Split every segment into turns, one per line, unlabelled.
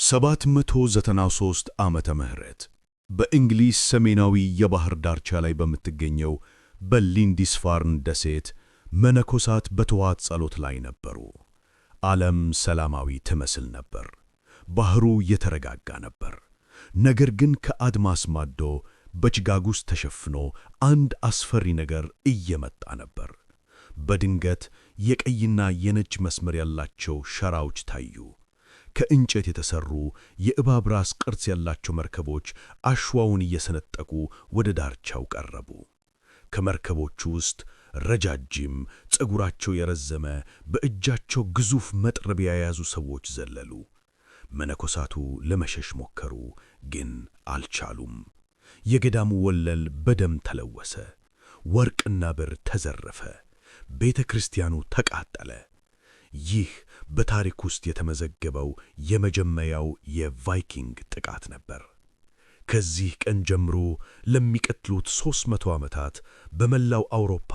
793 ዓመተ ምህረት በእንግሊዝ ሰሜናዊ የባህር ዳርቻ ላይ በምትገኘው በሊንዲስፋርን ደሴት መነኮሳት በተዋት ጸሎት ላይ ነበሩ። ዓለም ሰላማዊ ትመስል ነበር። ባህሩ የተረጋጋ ነበር። ነገር ግን ከአድማስ ማዶ በጭጋግ ውስጥ ተሸፍኖ አንድ አስፈሪ ነገር እየመጣ ነበር። በድንገት የቀይና የነጭ መስመር ያላቸው ሸራዎች ታዩ። ከእንጨት የተሰሩ የእባብ ራስ ቅርጽ ያላቸው መርከቦች አሸዋውን እየሰነጠቁ ወደ ዳርቻው ቀረቡ። ከመርከቦቹ ውስጥ ረጃጅም፣ ፀጉራቸው የረዘመ፣ በእጃቸው ግዙፍ መጥረቢያ የያዙ ሰዎች ዘለሉ። መነኮሳቱ ለመሸሽ ሞከሩ፣ ግን አልቻሉም። የገዳሙ ወለል በደም ተለወሰ። ወርቅና ብር ተዘረፈ። ቤተ ክርስቲያኑ ተቃጠለ። ይህ በታሪክ ውስጥ የተመዘገበው የመጀመሪያው የቫይኪንግ ጥቃት ነበር። ከዚህ ቀን ጀምሮ ለሚቀጥሉት 300 ዓመታት በመላው አውሮፓ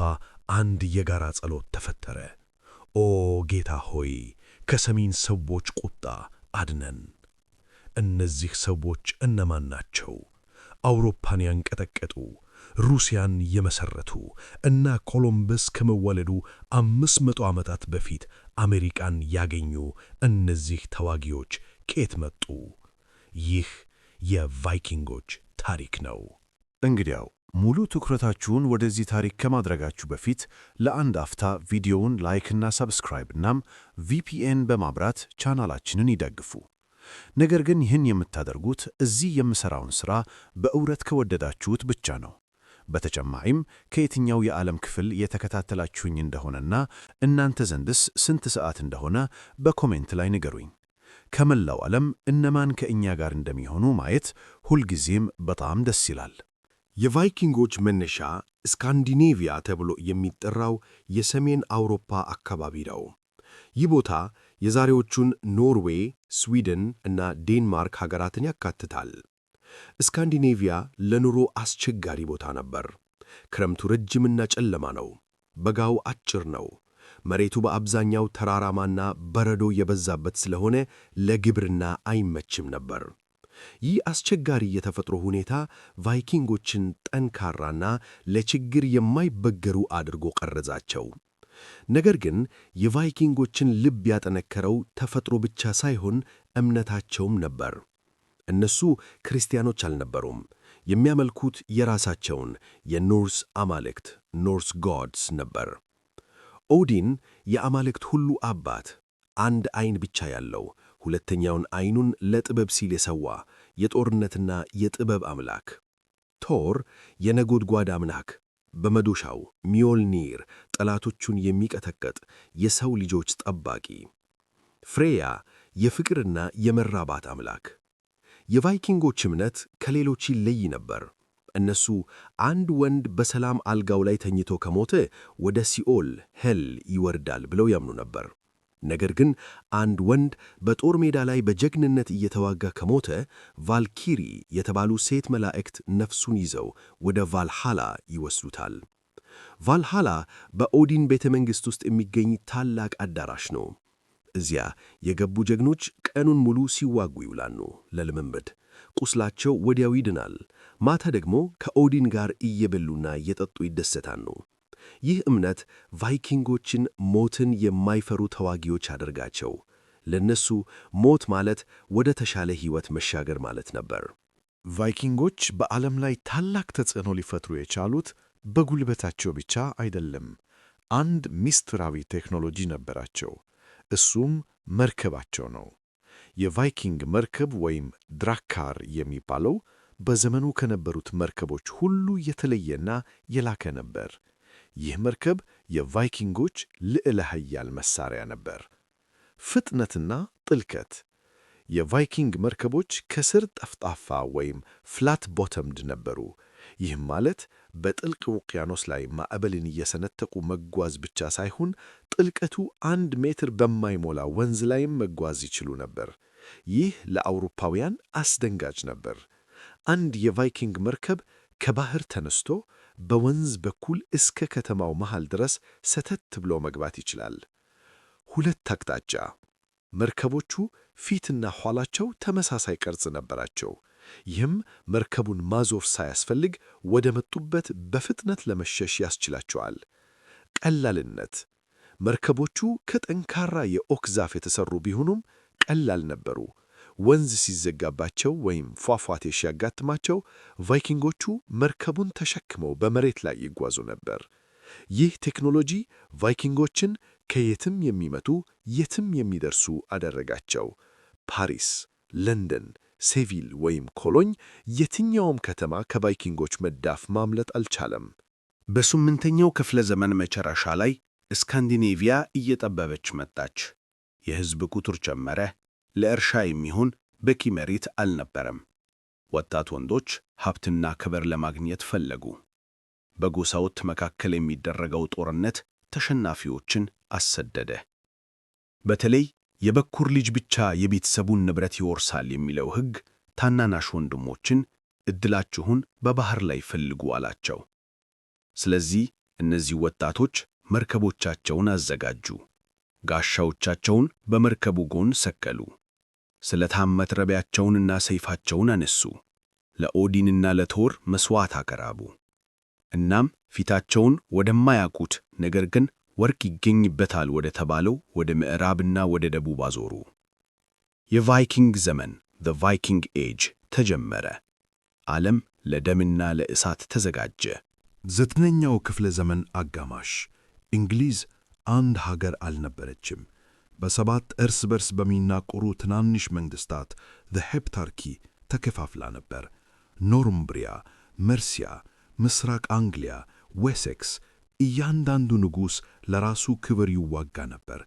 አንድ የጋራ ጸሎት ተፈጠረ። ኦ ጌታ ሆይ፣ ከሰሜን ሰዎች ቁጣ አድነን! እነዚህ ሰዎች እነማን ናቸው? አውሮፓን ያንቀጠቀጡ፣ ሩሲያን የመሰረቱ እና ኮሎምበስ ከመወለዱ 500 ዓመታት በፊት አሜሪካን ያገኙ እነዚህ ተዋጊዎች ከየት መጡ? ይህ የቫይኪንጎች ታሪክ ነው።
እንግዲያው ሙሉ ትኩረታችሁን ወደዚህ ታሪክ ከማድረጋችሁ በፊት ለአንድ አፍታ ቪዲዮውን ላይክና ሰብስክራይብ እናም ቪፒኤን በማብራት ቻናላችንን ይደግፉ። ነገር ግን ይህን የምታደርጉት እዚህ የምሠራውን ሥራ በእውነት ከወደዳችሁት ብቻ ነው። በተጨማሪም ከየትኛው የዓለም ክፍል የተከታተላችሁኝ እንደሆነና እናንተ ዘንድስ ስንት ሰዓት እንደሆነ በኮሜንት ላይ ንገሩኝ። ከመላው ዓለም እነማን ከእኛ ጋር እንደሚሆኑ ማየት ሁልጊዜም በጣም ደስ ይላል።
የቫይኪንጎች መነሻ ስካንዲኔቪያ ተብሎ የሚጠራው የሰሜን አውሮፓ አካባቢ ነው። ይህ ቦታ የዛሬዎቹን ኖርዌይ፣ ስዊድን እና ዴንማርክ ሀገራትን ያካትታል። ስካንዲኔቪያ ለኑሮ አስቸጋሪ ቦታ ነበር። ክረምቱ ረጅምና ጨለማ ነው። በጋው አጭር ነው። መሬቱ በአብዛኛው ተራራማና በረዶ የበዛበት ስለሆነ ለግብርና አይመችም ነበር። ይህ አስቸጋሪ የተፈጥሮ ሁኔታ ቫይኪንጎችን ጠንካራና ለችግር የማይበገሩ አድርጎ ቀረጻቸው። ነገር ግን የቫይኪንጎችን ልብ ያጠነከረው ተፈጥሮ ብቻ ሳይሆን እምነታቸውም ነበር። እነሱ ክርስቲያኖች አልነበሩም። የሚያመልኩት የራሳቸውን የኖርስ አማልክት ኖርስ ጎድስ ነበር። ኦዲን የአማልክት ሁሉ አባት፣ አንድ ዓይን ብቻ ያለው፣ ሁለተኛውን ዓይኑን ለጥበብ ሲል የሰዋ የጦርነትና የጥበብ አምላክ። ቶር የነጎድጓድ አምላክ፣ በመዶሻው ሚዮልኒር ጠላቶቹን የሚቀጠቅጥ የሰው ልጆች ጠባቂ። ፍሬያ የፍቅርና የመራባት አምላክ። የቫይኪንጎች እምነት ከሌሎች ይለይ ነበር። እነሱ አንድ ወንድ በሰላም አልጋው ላይ ተኝቶ ከሞተ ወደ ሲኦል ሄል ይወርዳል ብለው ያምኑ ነበር። ነገር ግን አንድ ወንድ በጦር ሜዳ ላይ በጀግንነት እየተዋጋ ከሞተ ቫልኪሪ የተባሉ ሴት መላእክት ነፍሱን ይዘው ወደ ቫልሃላ ይወስዱታል። ቫልሃላ በኦዲን ቤተ መንግሥት ውስጥ የሚገኝ ታላቅ አዳራሽ ነው። እዚያ የገቡ ጀግኖች ቀኑን ሙሉ ሲዋጉ ይውላሉ። ለልምምድ ቁስላቸው ወዲያው ይድናል። ማታ ደግሞ ከኦዲን ጋር እየበሉና እየጠጡ ይደሰታሉ። ይህ እምነት ቫይኪንጎችን ሞትን የማይፈሩ ተዋጊዎች አደረጋቸው። ለነሱ ሞት ማለት ወደ ተሻለ ሕይወት መሻገር ማለት ነበር።
ቫይኪንጎች በዓለም ላይ ታላቅ ተጽዕኖ ሊፈጥሩ የቻሉት በጉልበታቸው ብቻ አይደለም። አንድ ምስጢራዊ ቴክኖሎጂ ነበራቸው። እሱም መርከባቸው ነው። የቫይኪንግ መርከብ ወይም ድራካር የሚባለው በዘመኑ ከነበሩት መርከቦች ሁሉ የተለየና የላቀ ነበር። ይህ መርከብ የቫይኪንጎች ልዕለ ኃያል መሣሪያ ነበር። ፍጥነትና ጥልቀት። የቫይኪንግ መርከቦች ከስር ጠፍጣፋ ወይም ፍላት ቦተምድ ነበሩ። ይህም ማለት በጥልቅ ውቅያኖስ ላይ ማዕበልን እየሰነጠቁ መጓዝ ብቻ ሳይሆን ጥልቀቱ 1 ሜትር በማይሞላ ወንዝ ላይም መጓዝ ይችሉ ነበር። ይህ ለአውሮፓውያን አስደንጋጭ ነበር። አንድ የቫይኪንግ መርከብ ከባህር ተነስቶ በወንዝ በኩል እስከ ከተማው መሃል ድረስ ሰተት ብሎ መግባት ይችላል። 2 አቅጣጫ መርከቦቹ ፊትና ኋላቸው ተመሳሳይ ቅርጽ ነበራቸው። ይህም መርከቡን ማዞር ሳያስፈልግ ወደ መጡበት በፍጥነት ለመሸሽ ያስችላቸዋል። ቀላልነት። መርከቦቹ ከጠንካራ የኦክ ዛፍ የተሠሩ ቢሆኑም ቀላል ነበሩ። ወንዝ ሲዘጋባቸው ወይም ፏፏቴ ሲያጋጥማቸው ቫይኪንጎቹ መርከቡን ተሸክመው በመሬት ላይ ይጓዙ ነበር። ይህ ቴክኖሎጂ ቫይኪንጎችን ከየትም የሚመቱ የትም የሚደርሱ አደረጋቸው። ፓሪስ፣ ለንደን፣ ሴቪል ወይም ኮሎኝ የትኛውም ከተማ ከቫይኪንጎች መዳፍ ማምለጥ አልቻለም።
በ8ኛው ክፍለ ዘመን መጨረሻ ላይ ስካንዲኔቪያ እየጠበበች መጣች። የሕዝብ ቁጥር ጨመረ። ለእርሻ የሚሆን በቂ መሬት አልነበረም። ወጣት ወንዶች ሀብትና ክብር ለማግኘት ፈለጉ። በጎሳዎች መካከል የሚደረገው ጦርነት ተሸናፊዎችን አሰደደ። በተለይ የበኩር ልጅ ብቻ የቤተሰቡን ንብረት ይወርሳል የሚለው ሕግ ታናናሽ ወንድሞችን ዕድላችሁን በባሕር ላይ ፈልጉ አላቸው። ስለዚህ እነዚህ ወጣቶች መርከቦቻቸውን አዘጋጁ። ጋሻዎቻቸውን በመርከቡ ጎን ሰቀሉ። ስለታም መጥረቢያቸውንና ሰይፋቸውን አነሱ። ለኦዲንና ለቶር መሥዋዕት አቀረቡ። እናም ፊታቸውን ወደማያውቁት ነገር ግን ወርቅ ይገኝበታል ወደ ተባለው ወደ ምዕራብና ወደ ደቡብ አዞሩ። የቫይኪንግ ዘመን the Viking Age ተጀመረ። ዓለም ለደምና ለእሳት ተዘጋጀ።
9ኛው ክፍለ ዘመን አጋማሽ እንግሊዝ አንድ ሀገር አልነበረችም። በሰባት እርስ በርስ በሚናቆሩ ትናንሽ መንግሥታት the Heptarchy ተከፋፍላ ነበር። ኖርምብሪያ፣ መርሲያ፣ ምስራቅ አንግሊያ፣ ዌሴክስ እያንዳንዱ ንጉሥ ለራሱ ክብር ይዋጋ ነበር።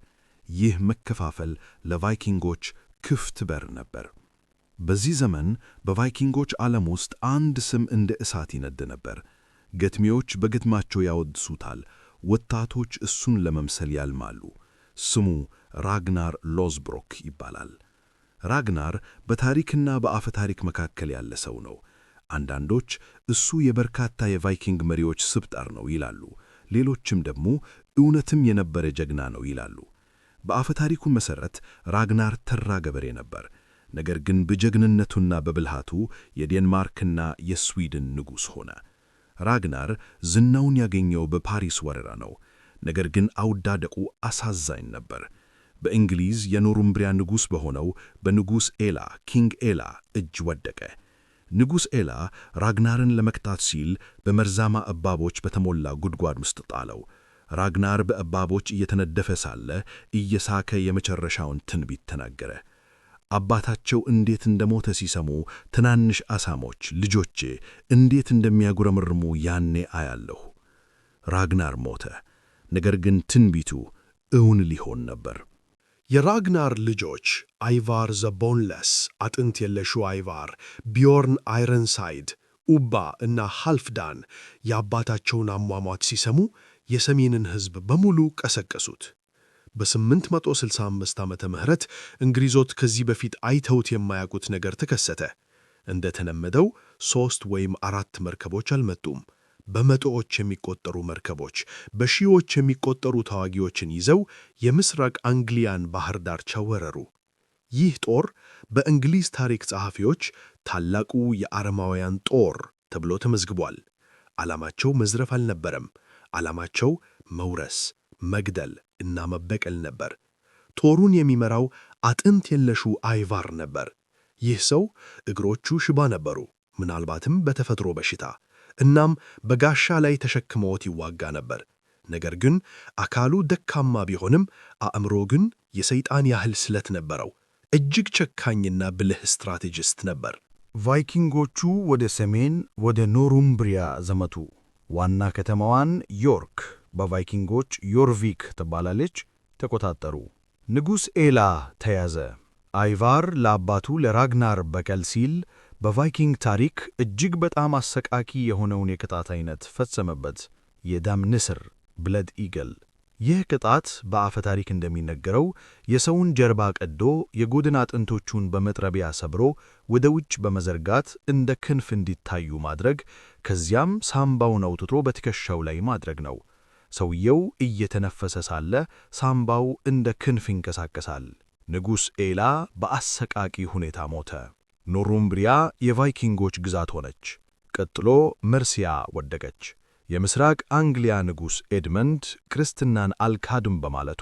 ይህ መከፋፈል ለቫይኪንጎች ክፍት በር ነበር። በዚህ ዘመን በቫይኪንጎች ዓለም ውስጥ አንድ ስም እንደ እሳት ይነድ ነበር። ገጥሚዎች በግጥማቸው ያወድሱታል፣ ወጣቶች እሱን ለመምሰል ያልማሉ። ስሙ ራግናር ሎዝብሮክ ይባላል። ራግናር በታሪክና በአፈ ታሪክ መካከል ያለ ሰው ነው። አንዳንዶች እሱ የበርካታ የቫይኪንግ መሪዎች ስብጣር ነው ይላሉ። ሌሎችም ደግሞ እውነትም የነበረ ጀግና ነው ይላሉ። በአፈ ታሪኩ መሠረት ራግናር ተራ ገበሬ ነበር። ነገር ግን በጀግንነቱና በብልሃቱ የዴንማርክና የስዊድን ንጉሥ ሆነ። ራግናር ዝናውን ያገኘው በፓሪስ ወረራ ነው። ነገር ግን አውዳደቁ አሳዛኝ ነበር። በእንግሊዝ የኖርምብሪያ ንጉሥ በሆነው በንጉሥ ኤላ ኪንግ ኤላ እጅ ወደቀ። ንጉሥ ኤላ ራግናርን ለመቅጣት ሲል በመርዛማ እባቦች በተሞላ ጉድጓድ ውስጥ ጣለው። ራግናር በእባቦች እየተነደፈ ሳለ እየሳከ የመጨረሻውን ትንቢት ተናገረ። አባታቸው እንዴት እንደሞተ ሲሰሙ ትናንሽ አሳሞች ልጆቼ እንዴት እንደሚያጉረመርሙ ያኔ አያለሁ። ራግናር ሞተ። ነገር ግን ትንቢቱ እውን ሊሆን ነበር።
የራግናር ልጆች አይቫር ዘ ቦንለስ አጥንት የለሹ አይቫር፣ ቢዮርን አይረንሳይድ፣ ኡባ እና ሃልፍዳን የአባታቸውን አሟሟት ሲሰሙ የሰሜንን ሕዝብ በሙሉ ቀሰቀሱት። በ865 ዓመተ ምህረት እንግሊዞች ከዚህ በፊት አይተውት የማያውቁት ነገር ተከሰተ። እንደተለመደው 3 ወይም 4 መርከቦች አልመጡም። በመቶዎች የሚቆጠሩ መርከቦች በሺዎች የሚቆጠሩ ተዋጊዎችን ይዘው የምስራቅ አንግሊያን ባህር ዳርቻ ወረሩ። ይህ ጦር በእንግሊዝ ታሪክ ጸሐፊዎች ታላቁ የአረማውያን ጦር ተብሎ ተመዝግቧል። ዓላማቸው መዝረፍ አልነበረም። ዓላማቸው መውረስ፣ መግደል እና መበቀል ነበር። ጦሩን የሚመራው አጥንት የለሹ አይቫር ነበር። ይህ ሰው እግሮቹ ሽባ ነበሩ፣ ምናልባትም በተፈጥሮ በሽታ። እናም በጋሻ ላይ ተሸክመውት ይዋጋ ነበር። ነገር ግን አካሉ ደካማ ቢሆንም አእምሮ ግን የሰይጣን ያህል ስለት ነበረው። እጅግ ጨካኝና ብልህ ስትራቴጂስት ነበር።
ቫይኪንጎቹ ወደ ሰሜን ወደ ኖርምብሪያ ዘመቱ። ዋና ከተማዋን ዮርክ በቫይኪንጎች ዮርቪክ ትባላለች ተቆጣጠሩ። ንጉሥ ኤላ ተያዘ። አይቫር ለአባቱ ለራግናር በቀል ሲል በቫይኪንግ ታሪክ እጅግ በጣም አሰቃቂ የሆነውን የቅጣት ዓይነት ፈጸመበት፣ የደም ንስር ብለድ ኢግል። ይህ ቅጣት በአፈ ታሪክ እንደሚነገረው የሰውን ጀርባ ቀዶ የጎድን አጥንቶቹን በመጥረቢያ ሰብሮ ወደ ውጭ በመዘርጋት እንደ ክንፍ እንዲታዩ ማድረግ፣ ከዚያም ሳምባውን አውጥቶ በትከሻው ላይ ማድረግ ነው። ሰውየው እየተነፈሰ ሳለ ሳምባው እንደ ክንፍ ይንቀሳቀሳል። ንጉሥ ኤላ በአሰቃቂ ሁኔታ ሞተ። ኖሩምብሪያ የቫይኪንጎች ግዛት ሆነች። ቀጥሎ መርሲያ ወደቀች። የምስራቅ አንግሊያ ንጉሥ ኤድመንድ ክርስትናን አልካድም በማለቱ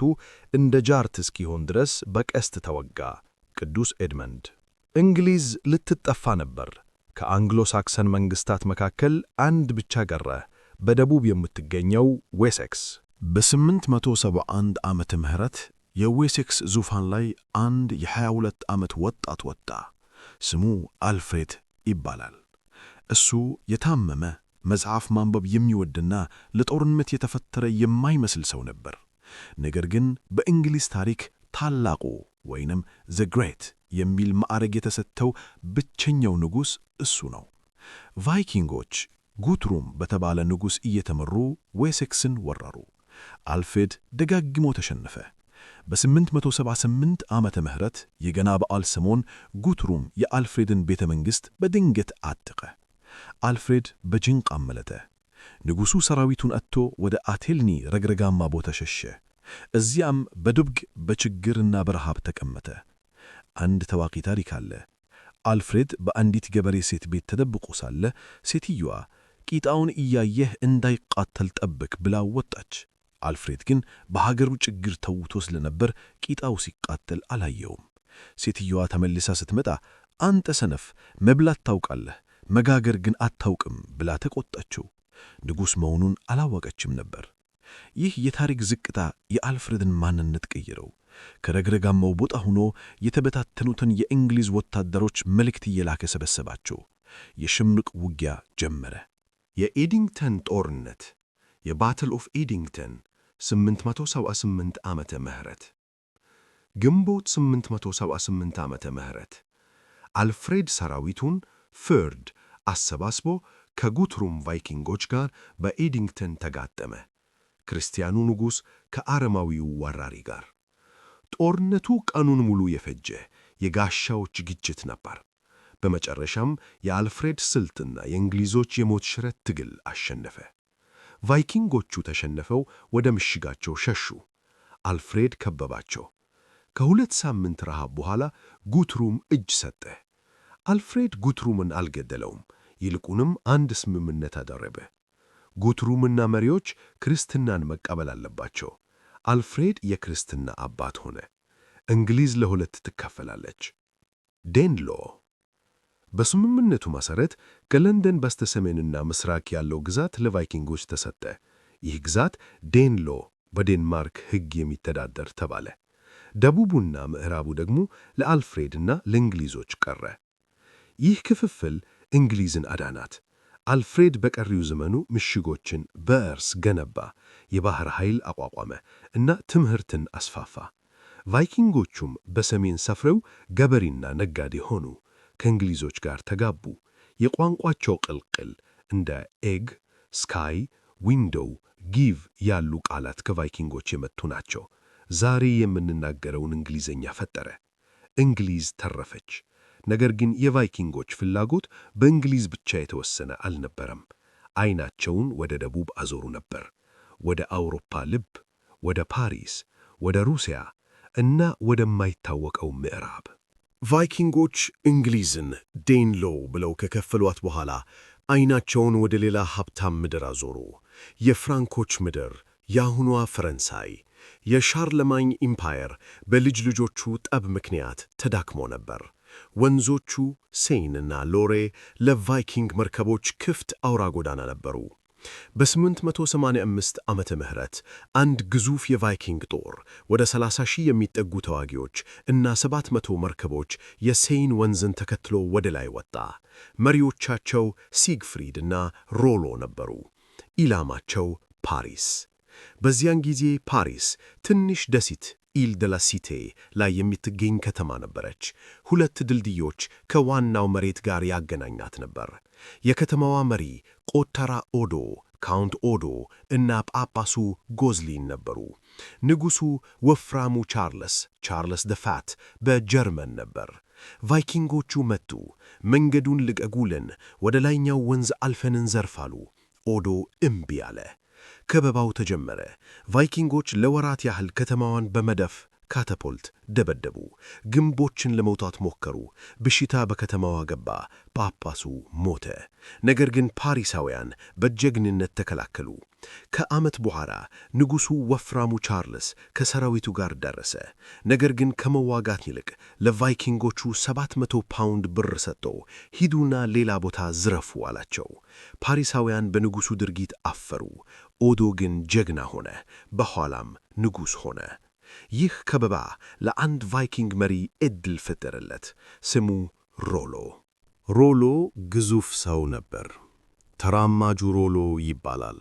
እንደ ጃርት እስኪሆን ድረስ በቀስት ተወጋ። ቅዱስ ኤድመንድ። እንግሊዝ ልትጠፋ ነበር። ከአንግሎ ሳክሰን መንግሥታት መካከል አንድ ብቻ ቀረ፣ በደቡብ የምትገኘው ዌሴክስ።
በ871 ዓመተ ምህረት የዌሴክስ ዙፋን ላይ አንድ የ22 ዓመት ወጣት ወጣ። ስሙ አልፍሬድ ይባላል። እሱ የታመመ መጽሐፍ ማንበብ የሚወድና ለጦርነት የተፈጠረ የማይመስል ሰው ነበር። ነገር ግን በእንግሊዝ ታሪክ ታላቁ ወይንም ዘ ግሬት የሚል ማዕረግ የተሰጠው ብቸኛው ንጉሥ እሱ ነው። ቫይኪንጎች ጉትሩም በተባለ ንጉሥ እየተመሩ ዌሴክስን ወረሩ። አልፍሬድ ደጋግሞ ተሸነፈ። በ878 ዓመተ ምህረት የገና በዓል ሰሞን ጉትሩም የአልፍሬድን ቤተ መንግሥት በድንገት አጠቀ። አልፍሬድ በጭንቅ አመለጠ። ንጉሡ ሰራዊቱን አጥቶ ወደ አቴልኒ ረግረጋማ ቦታ ሸሸ። እዚያም በድብቅ በችግርና በረሃብ ተቀመጠ። አንድ ታዋቂ ታሪክ አለ። አልፍሬድ በአንዲት ገበሬ ሴት ቤት ተደብቆ ሳለ ሴትየዋ ቂጣውን እያየህ እንዳይቃጠል ጠብቅ ብላ ወጣች። አልፍሬድ ግን በሀገሩ ችግር ተውቶ ስለነበር ቂጣው ሲቃጠል አላየውም። ሴትየዋ ተመልሳ ስትመጣ አንተ ሰነፍ፣ መብላት ታውቃለህ፣ መጋገር ግን አታውቅም ብላ ተቆጣችው። ንጉሥ መሆኑን አላወቀችም ነበር። ይህ የታሪክ ዝቅታ የአልፍሬድን ማንነት ቀየረው። ከረግረጋማው ቦታ ሆኖ የተበታተኑትን የእንግሊዝ ወታደሮች መልእክት እየላከ ሰበሰባቸው። የሽምቅ ውጊያ ጀመረ።
የኤዲንግተን ጦርነት የባትል ኦፍ ኤዲንግተን 878 ዓመተ ምህረት ግንቦት 878 ዓመተ ምህረት አልፍሬድ ሰራዊቱን ፍርድ አሰባስቦ ከጉትሩም ቫይኪንጎች ጋር በኤዲንግተን ተጋጠመ። ክርስቲያኑ ንጉሥ ከአረማዊው ወራሪ ጋር። ጦርነቱ ቀኑን ሙሉ የፈጀ የጋሻዎች ግጭት ነበር። በመጨረሻም የአልፍሬድ ስልትና የእንግሊዞች የሞት ሽረት ትግል አሸነፈ። ቫይኪንጎቹ ተሸነፈው ወደ ምሽጋቸው ሸሹ። አልፍሬድ ከበባቸው። ከ2 ሳምንት ረሃብ በኋላ ጉትሩም እጅ ሰጠ። አልፍሬድ ጉትሩምን አልገደለውም፣ ይልቁንም አንድ ስምምነት አደረገ። ጉትሩምና መሪዎች ክርስትናን መቀበል አለባቸው። አልፍሬድ የክርስትና አባት ሆነ። እንግሊዝ ለሁለት ትከፈላለች። ዴንሎ በስምምነቱ መሠረት ከለንደን በስተሰሜንና ምስራቅ ያለው ግዛት ለቫይኪንጎች ተሰጠ። ይህ ግዛት ዴንሎ በዴንማርክ ሕግ የሚተዳደር ተባለ። ደቡቡና ምዕራቡ ደግሞ ለአልፍሬድና ለእንግሊዞች ቀረ። ይህ ክፍፍል እንግሊዝን አዳናት። አልፍሬድ በቀሪው ዘመኑ ምሽጎችን በእርስ ገነባ፣ የባሕር ኃይል አቋቋመ እና ትምህርትን አስፋፋ። ቫይኪንጎቹም በሰሜን ሰፍረው ገበሬና ነጋዴ ሆኑ። ከእንግሊዞች ጋር ተጋቡ። የቋንቋቸው ቅልቅል እንደ ኤግ፣ ስካይ፣ ዊንዶው፣ ጊቭ ያሉ ቃላት ከቫይኪንጎች የመጡ ናቸው። ዛሬ የምንናገረውን እንግሊዝኛ ፈጠረ። እንግሊዝ ተረፈች። ነገር ግን የቫይኪንጎች ፍላጎት በእንግሊዝ ብቻ የተወሰነ አልነበረም። ዓይናቸውን ወደ ደቡብ አዞሩ ነበር፣ ወደ አውሮፓ ልብ፣ ወደ ፓሪስ፣ ወደ ሩሲያ እና ወደማይታወቀው ምዕራብ። ቫይኪንጎች እንግሊዝን ዴንሎ ብለው ከከፈሏት በኋላ ዓይናቸውን ወደ ሌላ ሀብታም ምድር አዞሩ። የፍራንኮች ምድር፣ የአሁኗ ፈረንሳይ። የሻርለማኝ ኢምፓየር በልጅ ልጆቹ ጠብ ምክንያት ተዳክሞ ነበር። ወንዞቹ ሴይንና ሎሬ ለቫይኪንግ መርከቦች ክፍት አውራ ጎዳና ነበሩ። በ885 ዓመተ ምህረት አንድ ግዙፍ የቫይኪንግ ጦር ወደ 30,000 የሚጠጉ ተዋጊዎች እና 700 መርከቦች የሴይን ወንዝን ተከትሎ ወደ ላይ ወጣ። መሪዎቻቸው ሲግፍሪድ እና ሮሎ ነበሩ። ኢላማቸው ፓሪስ። በዚያን ጊዜ ፓሪስ ትንሽ ደሴት ኢል ደ ላ ሲቴ ላይ የምትገኝ ከተማ ነበረች። 2 ድልድዮች ከዋናው መሬት ጋር ያገናኛት ነበር። የከተማዋ መሪ ቆተራ ኦዶ፣ ካውንት ኦዶ እና ጳጳሱ ጎዝሊን ነበሩ። ንጉሡ ወፍራሙ ቻርለስ ደ ፋት በጀርመን ነበር። ቫይኪንጎቹ መጡ። መንገዱን ልቀቁልን፣ ወደ ላይኛው ወንዝ አልፈን እንዘርፋሉ። ኦዶ እምቢ አለ። ከበባው ተጀመረ። ቫይኪንጎች ለወራት ያህል ከተማዋን በመደፍ ካታፖልት ደበደቡ። ግንቦችን ለመውጣት ሞከሩ። በሽታ በከተማዋ ገባ። ጳጳሱ ሞተ። ነገር ግን ፓሪሳውያን በጀግንነት ተከላከሉ። ከዓመት በኋላ ንጉሡ ወፍራሙ ቻርልስ ከሰራዊቱ ጋር ደረሰ። ነገር ግን ከመዋጋት ይልቅ ለቫይኪንጎቹ 700 ፓውንድ ብር ሰጥቶ ሂዱና ሌላ ቦታ ዝረፉ አላቸው። ፓሪሳውያን በንጉሡ ድርጊት አፈሩ። ኦዶ ግን ጀግና ሆነ። በኋላም ንጉሥ ሆነ። ይህ ከበባ ለአንድ ቫይኪንግ መሪ ዕድል ፈጠረለት። ስሙ ሮሎ።
ሮሎ ግዙፍ ሰው ነበር። ተራማጁ ሮሎ ይባላል።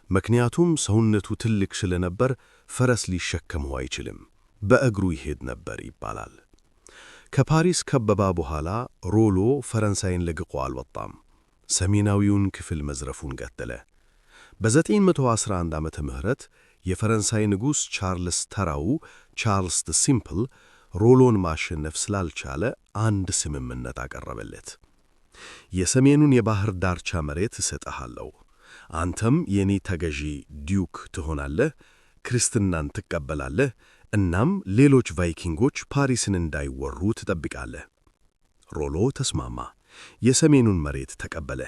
ምክንያቱም ሰውነቱ ትልቅ ስለነበር ፈረስ ሊሸከመው አይችልም፣ በእግሩ ይሄድ ነበር ይባላል። ከፓሪስ ከበባ በኋላ ሮሎ ፈረንሳይን ለቅቆ አልወጣም። ሰሜናዊውን ክፍል መዝረፉን ቀጠለ። በ911 ዓመተ ምህረት የፈረንሳይ ንጉሥ ቻርልስ ተራው ቻርልስ ደ ሲምፕል ሮሎን ማሸነፍ ስላልቻለ አንድ ስምምነት አቀረበለት። የሰሜኑን የባህር ዳርቻ መሬት እሰጥሃለሁ፣ አንተም የኔ ተገዢ ዲዩክ ትሆናለህ፣ ክርስትናን ትቀበላለህ፣ እናም ሌሎች ቫይኪንጎች ፓሪስን እንዳይወሩ ትጠብቃለህ። ሮሎ ተስማማ። የሰሜኑን መሬት ተቀበለ።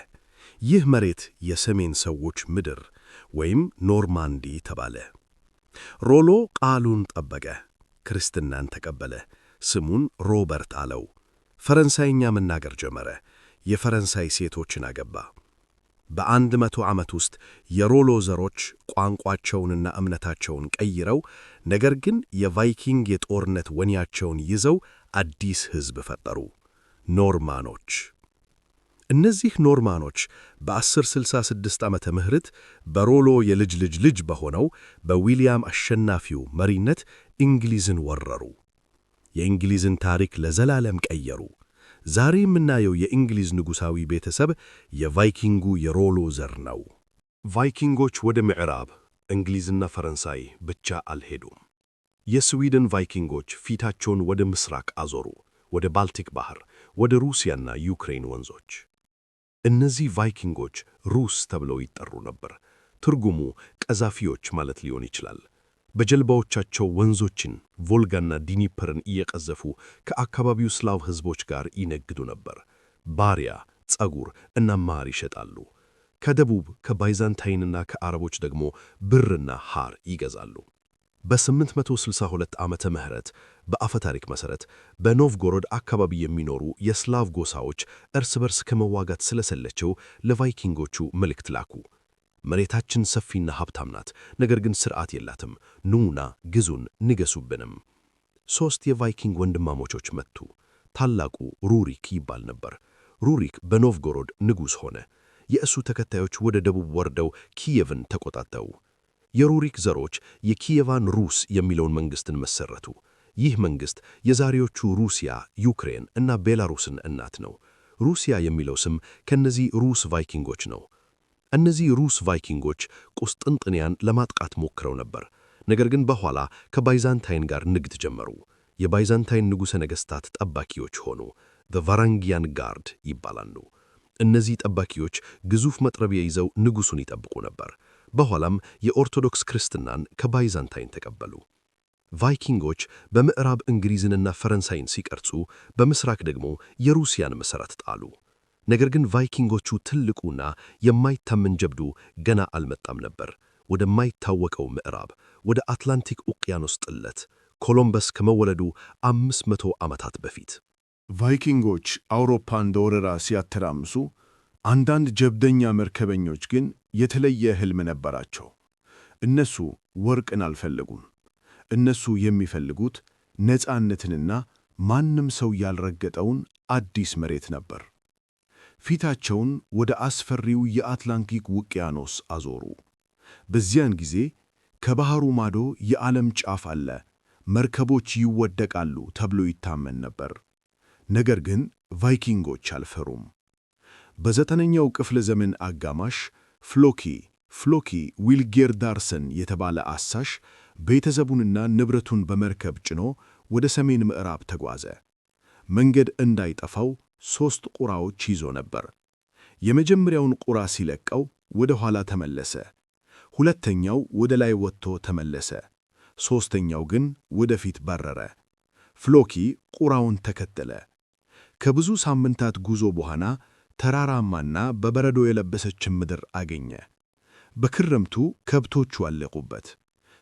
ይህ መሬት የሰሜን ሰዎች ምድር ወይም ኖርማንዲ ተባለ። ሮሎ ቃሉን ጠበቀ። ክርስትናን ተቀበለ። ስሙን ሮበርት አለው። ፈረንሳይኛ መናገር ጀመረ። የፈረንሳይ ሴቶችን አገባ። በ100 ዓመት ውስጥ የሮሎ ዘሮች ቋንቋቸውንና እምነታቸውን ቀይረው፣ ነገር ግን የቫይኪንግ የጦርነት ወኔያቸውን ይዘው አዲስ ሕዝብ ፈጠሩ፣ ኖርማኖች። እነዚህ ኖርማኖች በ1066 ዓመተ ምህረት በሮሎ የልጅ ልጅ ልጅ በሆነው በዊልያም አሸናፊው መሪነት እንግሊዝን ወረሩ። የእንግሊዝን ታሪክ ለዘላለም ቀየሩ። ዛሬ የምናየው የእንግሊዝ ንጉሣዊ ቤተሰብ የቫይኪንጉ የሮሎ ዘር ነው።
ቫይኪንጎች ወደ ምዕራብ እንግሊዝና ፈረንሳይ ብቻ አልሄዱም። የስዊድን ቫይኪንጎች ፊታቸውን ወደ ምስራቅ አዞሩ፣ ወደ ባልቲክ ባህር፣ ወደ ሩሲያና ዩክሬን ወንዞች። እነዚህ ቫይኪንጎች ሩስ ተብለው ይጠሩ ነበር። ትርጉሙ ቀዛፊዎች ማለት ሊሆን ይችላል። በጀልባዎቻቸው ወንዞችን ቮልጋና ዲኒፐርን እየቀዘፉ ከአካባቢው ስላቭ ሕዝቦች ጋር ይነግዱ ነበር። ባሪያ፣ ጸጉር እና ማር ይሸጣሉ። ከደቡብ ከባይዛንታይንና ከአረቦች ደግሞ ብርና ሐር ይገዛሉ። በ862 ዓመተ ምህረት በአፈ ታሪክ መሠረት በኖቭጎሮድ አካባቢ የሚኖሩ የስላቭ ጎሳዎች እርስ በርስ ከመዋጋት ስለሰለቸው ለቫይኪንጎቹ መልእክት ላኩ። መሬታችን ሰፊና ሀብታም ናት፣ ነገር ግን ሥርዓት የላትም። ኑና ግዙን፣ ንገሱብንም። 3 የቫይኪንግ ወንድማሞቾች መጡ። ታላቁ ሩሪክ ይባል ነበር። ሩሪክ በኖቭጎሮድ ንጉሥ ሆነ። የእሱ ተከታዮች ወደ ደቡብ ወርደው ኪየቭን ተቆጣጠሩ። የሩሪክ ዘሮች የኪየቫን ሩስ የሚለውን መንግሥትን መሠረቱ። ይህ መንግሥት የዛሬዎቹ ሩሲያ፣ ዩክሬን እና ቤላሩስን እናት ነው። ሩሲያ የሚለው ስም ከነዚህ ሩስ ቫይኪንጎች ነው። እነዚህ ሩስ ቫይኪንጎች ቁስጥንጥንያን ለማጥቃት ሞክረው ነበር። ነገር ግን በኋላ ከባይዛንታይን ጋር ንግድ ጀመሩ። የባይዛንታይን ንጉሠ ነገሥታት ጠባቂዎች ሆኑ። ቫራንጊያን ጋርድ ይባላሉ። እነዚህ ጠባቂዎች ግዙፍ መጥረቢያ ይዘው ንጉሡን ይጠብቁ ነበር። በኋላም የኦርቶዶክስ ክርስትናን ከባይዛንታይን ተቀበሉ። ቫይኪንጎች በምዕራብ እንግሊዝንና ፈረንሳይን ሲቀርጹ፣ በምስራቅ ደግሞ የሩሲያን መሠረት ጣሉ። ነገር ግን ቫይኪንጎቹ ትልቁና የማይታመን ጀብዱ ገና አልመጣም ነበር። ወደማይታወቀው ምዕራብ፣ ወደ አትላንቲክ ውቅያኖስ ጥለት፣ ኮሎምበስ ከመወለዱ 500 ዓመታት በፊት
ቫይኪንጎች አውሮፓን በወረራ ሲያተራምሱ፣ አንዳንድ ጀብደኛ መርከበኞች ግን የተለየ ሕልም ነበራቸው። እነሱ ወርቅን አልፈለጉም። እነሱ የሚፈልጉት ነፃነትንና ማንም ሰው ያልረገጠውን አዲስ መሬት ነበር። ፊታቸውን ወደ አስፈሪው የአትላንቲክ ውቅያኖስ አዞሩ። በዚያን ጊዜ ከባሕሩ ማዶ የዓለም ጫፍ አለ፣ መርከቦች ይወደቃሉ ተብሎ ይታመን ነበር። ነገር ግን ቫይኪንጎች አልፈሩም። በዘጠነኛው ክፍለ ዘመን አጋማሽ ፍሎኪ ዊልጌርዳርሰን የተባለ አሳሽ ቤተሰቡንና ንብረቱን በመርከብ ጭኖ ወደ ሰሜን ምዕራብ ተጓዘ። መንገድ እንዳይጠፋው 3 ቁራዎች ይዞ ነበር። የመጀመሪያውን ቁራ ሲለቀው ወደ ኋላ ተመለሰ። ሁለተኛው ወደ ላይ ወጥቶ ተመለሰ። ሦስተኛው ግን ወደፊት በረረ። ፍሎኪ ቁራውን ተከተለ። ከብዙ ሳምንታት ጉዞ በኋላ ተራራማና በበረዶ የለበሰችን ምድር አገኘ። በክረምቱ ከብቶቹ አለቁበት።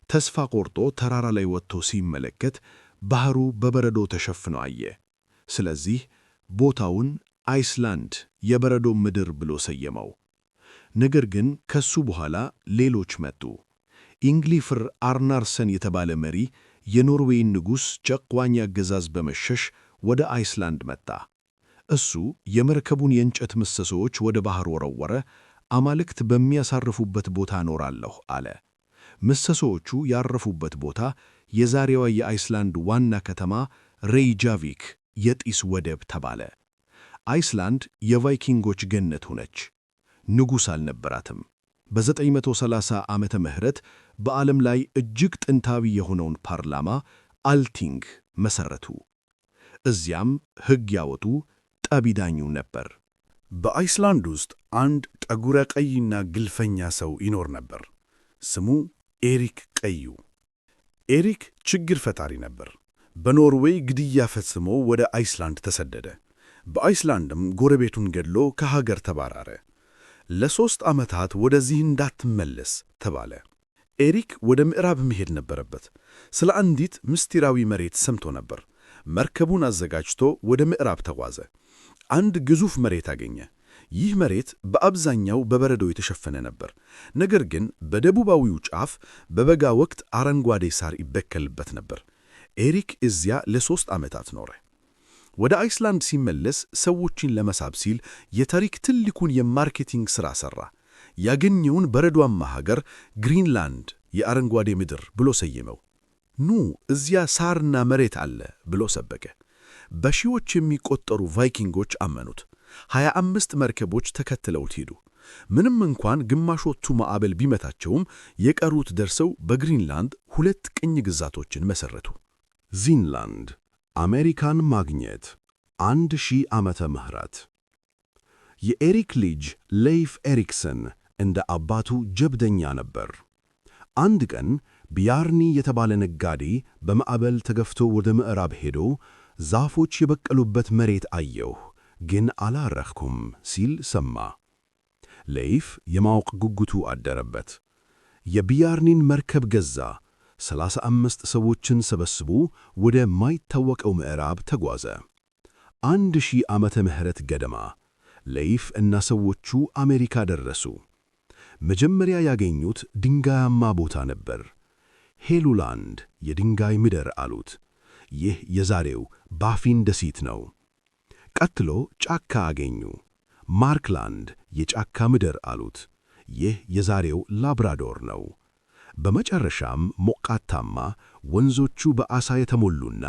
ተስፋ ቆርጦ ተራራ ላይ ወጥቶ ሲመለከት ባህሩ በበረዶ ተሸፍኖ አየ። ስለዚህ ቦታውን አይስላንድ የበረዶ ምድር ብሎ ሰየመው። ነገር ግን ከሱ በኋላ ሌሎች መጡ። ኢንግሊፍር አርናርሰን የተባለ መሪ የኖርዌይን ንጉሥ ጨቋኝ አገዛዝ በመሸሽ ወደ አይስላንድ መጣ። እሱ የመርከቡን የእንጨት ምሰሶዎች ወደ ባህር ወረወረ። አማልክት በሚያሳርፉበት ቦታ እኖራለሁ አለ። ምሰሶዎቹ ያረፉበት ቦታ የዛሬዋ የአይስላንድ ዋና ከተማ ሬይጃቪክ የጢስ ወደብ ተባለ። አይስላንድ የቫይኪንጎች ገነት ሆነች። ንጉሥ አልነበራትም። በ930 ዓመተ ምህረት በዓለም ላይ እጅግ ጥንታዊ የሆነውን ፓርላማ አልቲንግ መሠረቱ። እዚያም ሕግ ያወጡ፣ ጠብ ይዳኙ ነበር።
በአይስላንድ ውስጥ አንድ ጠጉረ ቀይና ግልፈኛ ሰው ይኖር ነበር። ስሙ ኤሪክ ቀዩ። ኤሪክ ችግር ፈጣሪ ነበር። በኖርዌይ ግድያ ፈጽሞ ወደ አይስላንድ ተሰደደ። በአይስላንድም ጎረቤቱን ገድሎ ከሀገር ተባረረ። ለ3 ዓመታት ወደዚህ እንዳትመለስ ተባለ። ኤሪክ ወደ ምዕራብ መሄድ ነበረበት። ስለ አንዲት ምስጢራዊ መሬት ሰምቶ ነበር። መርከቡን አዘጋጅቶ ወደ ምዕራብ ተጓዘ። አንድ ግዙፍ መሬት አገኘ። ይህ መሬት በአብዛኛው በበረዶ የተሸፈነ ነበር። ነገር ግን በደቡባዊው ጫፍ በበጋ ወቅት አረንጓዴ ሳር ይበቀልበት ነበር። ኤሪክ እዚያ ለ3 ዓመታት ኖረ። ወደ አይስላንድ ሲመለስ ሰዎችን ለመሳብ ሲል የታሪክ ትልቁን የማርኬቲንግ ሥራ ሠራ። ያገኘውን በረዷማ ሀገር ግሪንላንድ የአረንጓዴ ምድር ብሎ ሰየመው። ኑ እዚያ ሳርና መሬት አለ ብሎ ሰበከ። በሺዎች የሚቆጠሩ ቫይኪንጎች አመኑት። 25 መርከቦች ተከትለውት ሄዱ። ምንም እንኳን ግማሾቹ ማዕበል ቢመታቸውም የቀሩት ደርሰው በግሪንላንድ 2 ቅኝ ግዛቶችን መሠረቱ። ዚንላንድ አሜሪካን ማግኘት 1000 ዓመተ ምህረት። የኤሪክ ልጅ ሌይፍ ኤሪክሰን እንደ አባቱ ጀብደኛ ነበር። አንድ ቀን ቢያርኒ የተባለ ነጋዴ በማዕበል ተገፍቶ ወደ ምዕራብ ሄዶ ዛፎች የበቀሉበት መሬት አየሁ ግን አላረኽኩም ሲል ሰማ። ሌይፍ የማወቅ ጉጉቱ አደረበት። የቢያርኒን መርከብ ገዛ። 35 ሰዎችን ሰበስቦ ወደ ማይታወቀው ምዕራብ ተጓዘ። 1000 ዓመተ ምህረት ገደማ ሌይፍ እና ሰዎቹ አሜሪካ ደረሱ። መጀመሪያ ያገኙት ድንጋያማ ቦታ ነበር። ሄሉላንድ የድንጋይ ምድር አሉት። ይህ የዛሬው ባፊን ደሴት ነው። ቀጥሎ ጫካ አገኙ። ማርክላንድ የጫካ ምድር አሉት። ይህ የዛሬው ላብራዶር ነው። በመጨረሻም ሞቃታማ ወንዞቹ በዓሣ የተሞሉና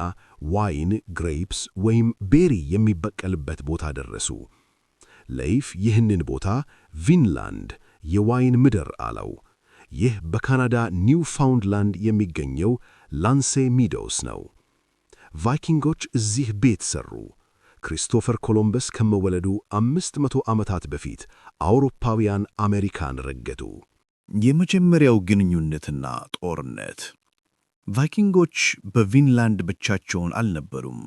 ዋይን ግሬፕስ ወይም ቤሪ የሚበቀልበት ቦታ ደረሱ። ሌይፍ ይህንን ቦታ ቪንላንድ የዋይን ምድር አለው። ይህ በካናዳ ኒውፋውንድላንድ የሚገኘው ላንሴ ሚዶስ ነው። ቫይኪንጎች እዚህ ቤት ሠሩ። ክሪስቶፈር ኮሎምበስ ከመወለዱ 500 ዓመታት በፊት አውሮፓውያን አሜሪካን ረገጡ።
የመጀመሪያው ግንኙነትና ጦርነት። ቫይኪንጎች በቪንላንድ ብቻቸውን አልነበሩም።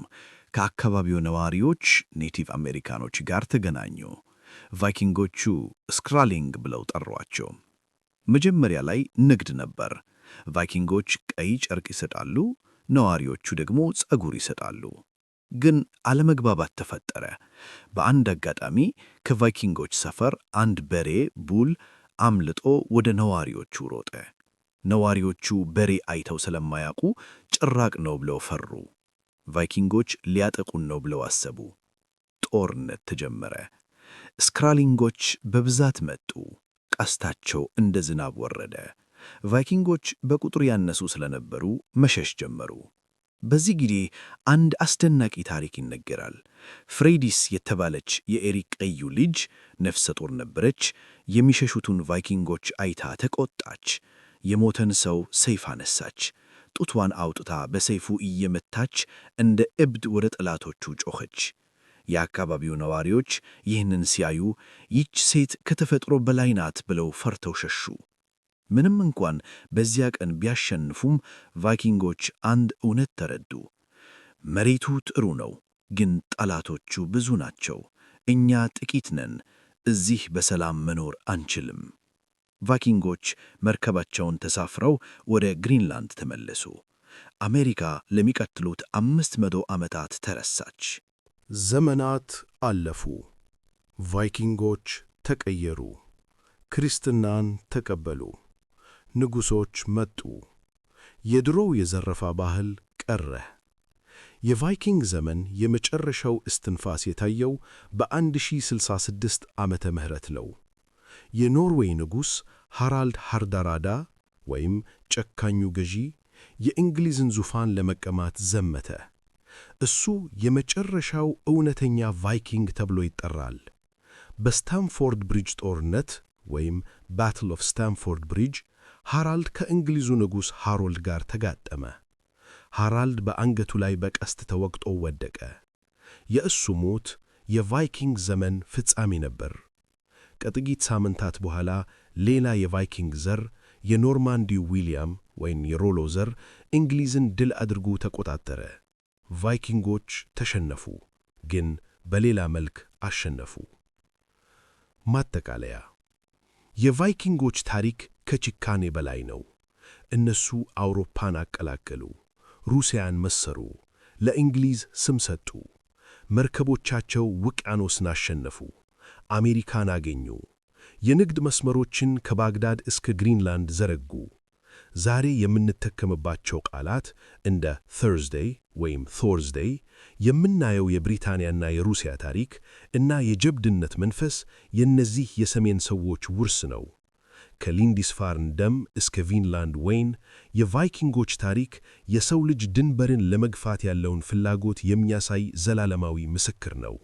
ከአካባቢው ነዋሪዎች ኔቲቭ አሜሪካኖች ጋር ተገናኙ። ቫይኪንጎቹ ስክራሊንግ ብለው ጠሯቸው። መጀመሪያ ላይ ንግድ ነበር። ቫይኪንጎች ቀይ ጨርቅ ይሰጣሉ፣ ነዋሪዎቹ ደግሞ ፀጉር ይሰጣሉ። ግን አለመግባባት ተፈጠረ። በአንድ አጋጣሚ ከቫይኪንጎች ሰፈር አንድ በሬ ቡል አምልጦ ወደ ነዋሪዎቹ ሮጠ። ነዋሪዎቹ በሬ አይተው ስለማያውቁ ጭራቅ ነው ብለው ፈሩ። ቫይኪንጎች ሊያጠቁን ነው ብለው አሰቡ። ጦርነት ተጀመረ። ስክራሊንጎች በብዛት መጡ። ቀስታቸው እንደ ዝናብ ወረደ። ቫይኪንጎች በቁጥር ያነሱ ስለነበሩ መሸሽ ጀመሩ። በዚህ ጊዜ አንድ አስደናቂ ታሪክ ይነገራል። ፍሬዲስ የተባለች የኤሪክ ቀዩ ልጅ ነፍሰ ጡር ነበረች። የሚሸሹትን ቫይኪንጎች አይታ ተቆጣች። የሞተን ሰው ሰይፍ አነሳች። ጡቷን አውጥታ በሰይፉ እየመታች እንደ እብድ ወደ ጠላቶቹ ጮኸች። የአካባቢው ነዋሪዎች ይህንን ሲያዩ ይህች ሴት ከተፈጥሮ በላይ ናት ብለው ፈርተው ሸሹ። ምንም እንኳን በዚያ ቀን ቢያሸንፉም ቫይኪንጎች አንድ እውነት ተረዱ። መሬቱ ጥሩ ነው፣ ግን ጠላቶቹ ብዙ ናቸው። እኛ ጥቂት ነን። እዚህ በሰላም መኖር አንችልም። ቫይኪንጎች መርከባቸውን ተሳፍረው ወደ ግሪንላንድ ተመለሱ። አሜሪካ ለሚቀጥሉት 500 ዓመታት ተረሳች።
ዘመናት አለፉ። ቫይኪንጎች ተቀየሩ። ክርስትናን ተቀበሉ። ንጉሶች መጡ። የድሮው የዘረፋ ባህል ቀረ። የቫይኪንግ ዘመን የመጨረሻው እስትንፋስ የታየው በ1066 ዓመተ ምህረት ነው። የኖርዌይ ንጉሥ ሃራልድ ሃርዳራዳ ወይም ጨካኙ ገዢ የእንግሊዝን ዙፋን ለመቀማት ዘመተ። እሱ የመጨረሻው እውነተኛ ቫይኪንግ ተብሎ ይጠራል። በስታምፎርድ ብሪጅ ጦርነት ወይም ባትል ኦፍ ስታምፎርድ ብሪጅ ሃራልድ ከእንግሊዙ ንጉሥ ሃሮልድ ጋር ተጋጠመ። ሃራልድ በአንገቱ ላይ በቀስት ተወግቶ ወደቀ። የእሱ ሞት የቫይኪንግ ዘመን ፍጻሜ ነበር። ከጥቂት ሳምንታት በኋላ ሌላ የቫይኪንግ ዘር የኖርማንዲው ዊልያም ወይም የሮሎ ዘር እንግሊዝን ድል አድርጎ ተቆጣጠረ። ቫይኪንጎች ተሸነፉ፣ ግን በሌላ መልክ አሸነፉ። ማጠቃለያ፣ የቫይኪንጎች ታሪክ ከጭካኔ በላይ ነው። እነሱ አውሮፓን አቀላቀሉ፣ ሩሲያን መሰሩ፣ ለእንግሊዝ ስም ሰጡ። መርከቦቻቸው ውቅያኖስን አሸነፉ፣ አሜሪካን አገኙ፣ የንግድ መስመሮችን ከባግዳድ እስከ ግሪንላንድ ዘረጉ። ዛሬ የምንጠቀምባቸው ቃላት እንደ ተርስዴይ ወይም ቶርዝዴይ የምናየው የብሪታንያና የሩሲያ ታሪክ እና የጀብድነት መንፈስ የእነዚህ የሰሜን ሰዎች ውርስ ነው። ከሊንዲስፋርን ደም እስከ ቪንላንድ ወይን የቫይኪንጎች ታሪክ የሰው ልጅ ድንበርን ለመግፋት ያለውን ፍላጎት የሚያሳይ ዘላለማዊ ምስክር ነው።